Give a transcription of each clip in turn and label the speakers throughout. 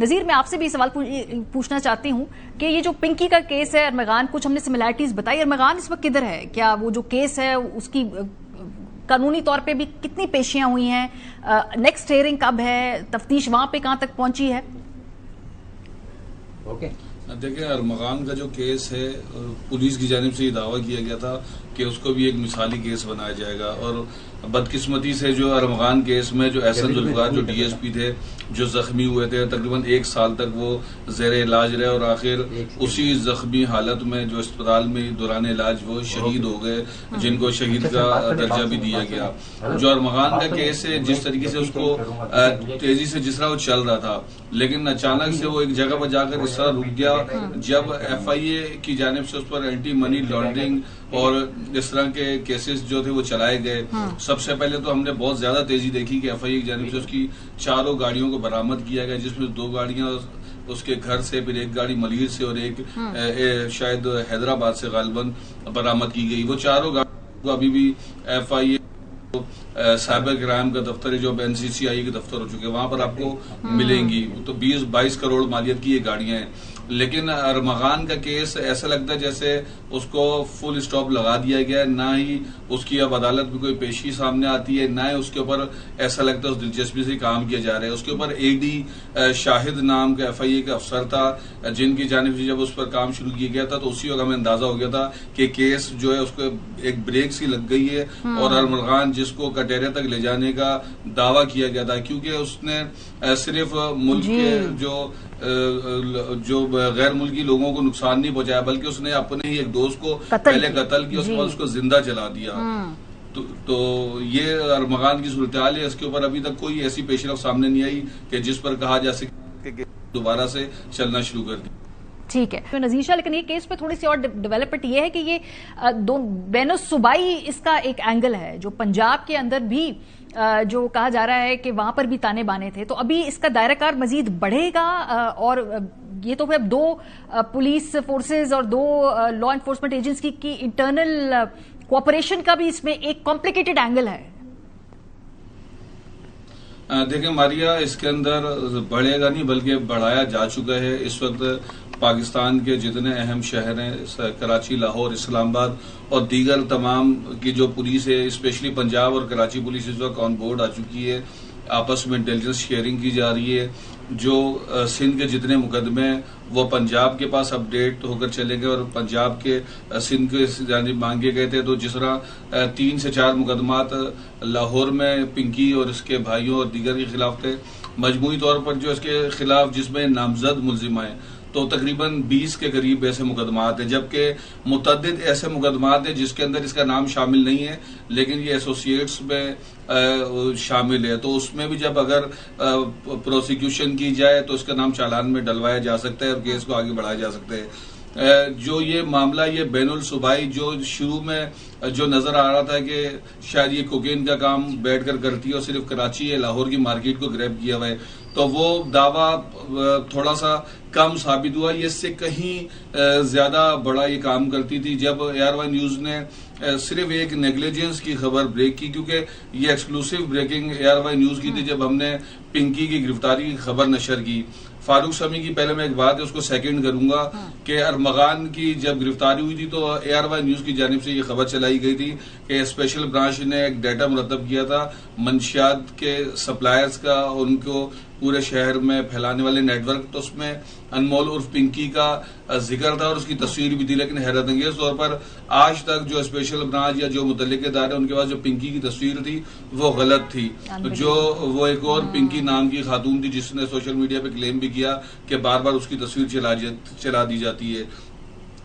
Speaker 1: नजीर, मैं आपसे भी सवाल पूछना चाहती हूँ कि ये जो पिंकी का केस है, अरमगान, कुछ हमने सिमिलैरिटीज बताई। अरमगान इस वक्त किधर है? क्या वो जो केस है उसकी कानूनी तौर पे भी कितनी पेशियां हुई हैं? नेक्स्ट हियरिंग कब है? तफ्तीश वहां पे कहां तक पहुंची है?
Speaker 2: देखिए, अरमगान का जो केस है, पुलिस की जानिब से ये दावा किया गया था कि उसको भी एक मिसाली केस बनाया जाएगा, और बदकिस्मती से जो अरमगान केस में जो एहसन जुल्फकार जो डीएसपी थे, जो जख्मी हुए थे, तकरीबन 1 साल तक वो जेर इलाज रहे, और आखिर उसी जख्मी हालत में जो अस्पताल में दौरान इलाज वो शहीद हो गए, जिनको शहीद का दर्जा भी दिया गया। जो अरमगान का केस है, जिस तरीके से उसको तेजी से जिस तरह वो चल रहा था, लेकिन अचानक से वो एक जगह पर जाकर इस तरह रुक गया जब FIA की जानिब से उस पर एंटी मनी लॉन्ड्रिंग और इस तरह के केसेस जो थे वो चलाए गए। सबसे पहले तो हमने बहुत ज्यादा तेजी देखी कि FIA की जानिब से उसकी 4 गाड़ियों को बरामद किया गया, जिसमें 2 गाड़ियां उसके घर से, फिर 1 गाड़ी मलीर से और एक शायद हैदराबाद से गालिबन बरामद की गई। वो 4 गाड़ियों को अभी भी FIA साइबर क्राइम का दफ्तर है, जो अब NCCI के दफ्तर हो चुके हैं, वहां पर आपको मिलेंगी। तो 20-22 करोड़ मालियत की ये गाड़ियां हैं। लेकिन अरमगान का केस ऐसा लगता है जैसे उसको फुल स्टॉप लगा दिया गया है, ना ही उसकी अब अदालत में कोई पेशी सामने आती है, ना ही उसके ऊपर ऐसा लगता है उस दिलचस्पी से काम किया जा रहा है। उसके ऊपर AD शाहिद नाम का FIA का अफसर था, जिनकी जानिब से जब उस पर काम शुरू किया गया था तो उसी वक्त हमें अंदाजा हो गया था कि केस जो है उसको एक ब्रेक सी लग गई है, और अरमगान जिसको कटेरिया तक ले जाने का दावा किया गया था, क्योंकि उसने सिर्फ मुल्क के जो गैर मुल्की लोगों को नुकसान नहीं पहुंचाया, बल्कि उसने अपने ही एक दोस्त को पहले कत्ल किया, उसके बाद उसको जिंदा जला दिया। तो ये अरमगान की सूरत हाल है। इसके ऊपर अभी तक कोई ऐसी पेशरफ सामने नहीं आई कि जिस पर कहा जा सके कि दोबारा से चलना शुरू कर दिया।
Speaker 1: ठीक है तो नजीशा, लेकिन ये केस पे थोड़ी सी और डेवलपमेंट ये है कि ये बेनो सूबाई इसका एक एंगल है, जो पंजाब के अंदर भी जो कहा जा रहा है कि वहां पर भी ताने बाने थे, तो अभी इसका दायराकार मजीद बढ़ेगा। और ये तो फिर 2 पुलिस फोर्सेस और 2 लॉ एनफोर्समेंट एजेंसी की इंटरनल कोऑपरेशन का भी इसमें एक कॉम्प्लिकेटेड एंगल है।
Speaker 2: देखिए मारिया, इसके अंदर बढ़ेगा नहीं बल्कि बढ़ाया जा चुका है। इस वक्त पाकिस्तान के जितने अहम शहर हैं, कराची, लाहौर, इस्लामाबाद और दीगर तमाम की जो पुलिस है, स्पेशली पंजाब और कराची पुलिस इस वक्त ऑन बोर्ड आ चुकी है। आपस में इंटेलिजेंस शेयरिंग की जा रही है। जो सिंध के जितने मुकदमे वो पंजाब के पास अपडेट होकर चले गए, और पंजाब के सिंध के जानिब मांगे गए थे। तो जिस तरह 3 से 4 मुकदमात लाहौर में पिंकी और इसके भाइयों और दीगर के खिलाफ थे, मजमूई तौर पर जो इसके खिलाफ जिसमें नामजद मुलजिम आए, तो तकरीबन 20 के करीब ऐसे मुकदमात हैं, जबकि मुतअद्दिद ऐसे मुकदमात हैं जिसके अंदर इसका नाम शामिल नहीं है, लेकिन ये एसोसिएट्स में शामिल है। तो उसमें भी जब अगर प्रोसिक्यूशन की जाए तो इसका नाम चालान में डलवाया जा सकता है और केस को आगे बढ़ाया जा सकता है। जो ये मामला, ये बैनुल सूबाई जो शुरू में जो नजर आ रहा था कि शायद ये कोकेन का काम बैठकर करती है और सिर्फ कराची या लाहौर की मार्केट को ग्रैब किया हुआ है, तो वो दावा थोड़ा सा कम साबित हुआ। ये इससे कहीं ज्यादा बड़ा ये काम करती थी। जब ARY न्यूज ने सिर्फ एक नेग्लिजेंस की खबर ब्रेक की, क्योंकि ये एक्सक्लूसिव ब्रेकिंग ARY न्यूज की थी जब हमने पिंकी की गिरफ्तारी की खबर नशर की। फारूक शमी की पहले मैं एक बात है उसको सेकंड करूंगा कि अरमगान की जब गिरफ्तारी हुई थी तो ARY न्यूज की जानिब से ये खबर चलाई गई थी कि स्पेशल ब्रांच ने एक डाटा मुरतब किया था मंशियात के सप्लायर्स का, उनको पूरे शहर में फैलाने वाले नेटवर्क। तो उसमें अनमोल उर्फ पिंकी का जिक्र था और उसकी तस्वीर भी थी, लेकिन हैरत अंगेज तौर पर आज तक जो स्पेशल ब्रांच या जो मुतल्लिक इदारे हैं उनके पास जो पिंकी की तस्वीर थी वो गलत थी। जो वो एक और पिंकी नाम की खातून थी जिसने सोशल मीडिया पे क्लेम भी किया कि बार बार उसकी तस्वीर चला दी जाती है।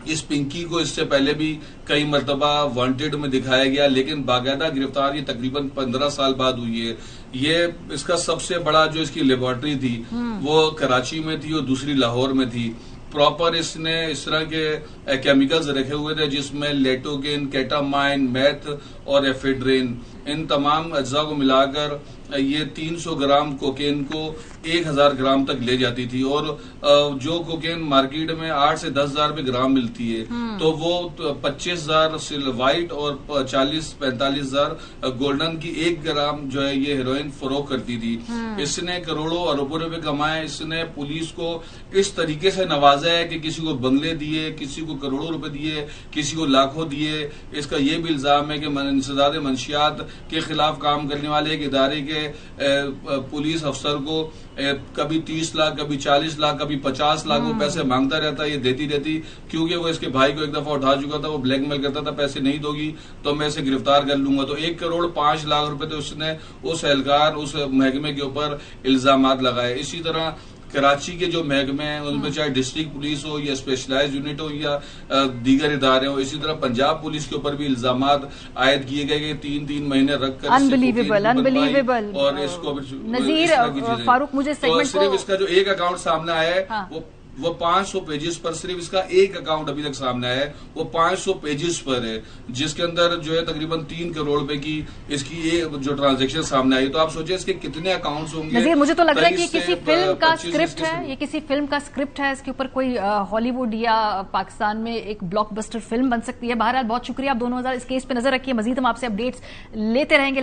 Speaker 2: इस पिंकी को इससे पहले भी कई मरतबा वांटेड में दिखाया गया, लेकिन बाकायदा गिरफ्तार ये तकरीबन 15 साल बाद हुई है। ये इसका सबसे बड़ा जो इसकी लेबोरेटरी थी वो कराची में थी और दूसरी लाहौर में थी। प्रॉपर इसने इस तरह के केमिकल्स रखे हुए थे जिसमें लेटोकेन, केटामाइन, मैथ और एफेड्रिन, इन तमाम अज्जा को मिलाकर ये 300 ग्राम कोकेन को 1000 ग्राम तक ले जाती थी। और जो कोकेन मार्केट में 8 से 10,000 रुपए ग्राम मिलती है, तो वो 25,000 व्हाइट और 40-45,000 गोल्डन की 1 ग्राम जो है ये हेरोइन फरोख्त करती थी। इसने करोड़ों अरबों रुपए कमाए। इसने पुलिस को इस तरीके से नवाजा है कि किसी को बंगले दिए, किसी को करोड़ों रुपए दिए, किसी को लाखों दिए। इसका ये भी इल्जाम है कि इंसदाद मंशियात के खिलाफ काम करने वाले एक इदारे के पुलिस अफसर को कभी 30 लाख, कभी 40 लाख, कभी 50 लाख वो पैसे मांगता रहता है, ये देती रहती, क्योंकि वो इसके भाई को एक दफा उठा चुका था। वो ब्लैकमेल करता था, पैसे नहीं दोगी तो मैं इसे गिरफ्तार कर लूंगा। तो 1,05,00,000 रुपए तो उसने उस एहलकार, उस महकमे के ऊपर इल्जामात लगाए। इसी तरह कराची के जो महकमे हैं उनमें चाहे डिस्ट्रिक्ट पुलिस हो या स्पेशलाइज्ड यूनिट हो या दीगर इदारे हो, इसी तरह पंजाब पुलिस के ऊपर भी इल्जामात आयद किए गए कि 3-3 महीने रखकर
Speaker 1: अनबिलीवेबल
Speaker 2: और इसको
Speaker 1: नजीर फारूक, मुझे
Speaker 2: तो सिर्फ इसका जो एक अकाउंट सामने आया है वो 500 पेजेस पर, सिर्फ इसका एक अकाउंट अभी तक सामने आया है, वो 500 पेजेस पर है, जिसके अंदर जो है तकरीबन 3 करोड़ रुपए की इसकी ये जो ट्रांजैक्शन सामने आई। तो आप सोचिए इसके कितने अकाउंट्स होंगे।
Speaker 1: नज़ीर, मुझे तो लग रहा है कि किसी फिल्म का स्क्रिप्ट है, ये किसी फिल्म का स्क्रिप्ट है। इसके ऊपर कोई हॉलीवुड या पाकिस्तान में एक ब्लॉकबस्टर फिल्म बन सकती है। बहरहाल बहुत शुक्रिया आप दोनों। इस केस पे नजर रखिए, मजीद हम आपसे अपडेट्स लेते रहेंगे।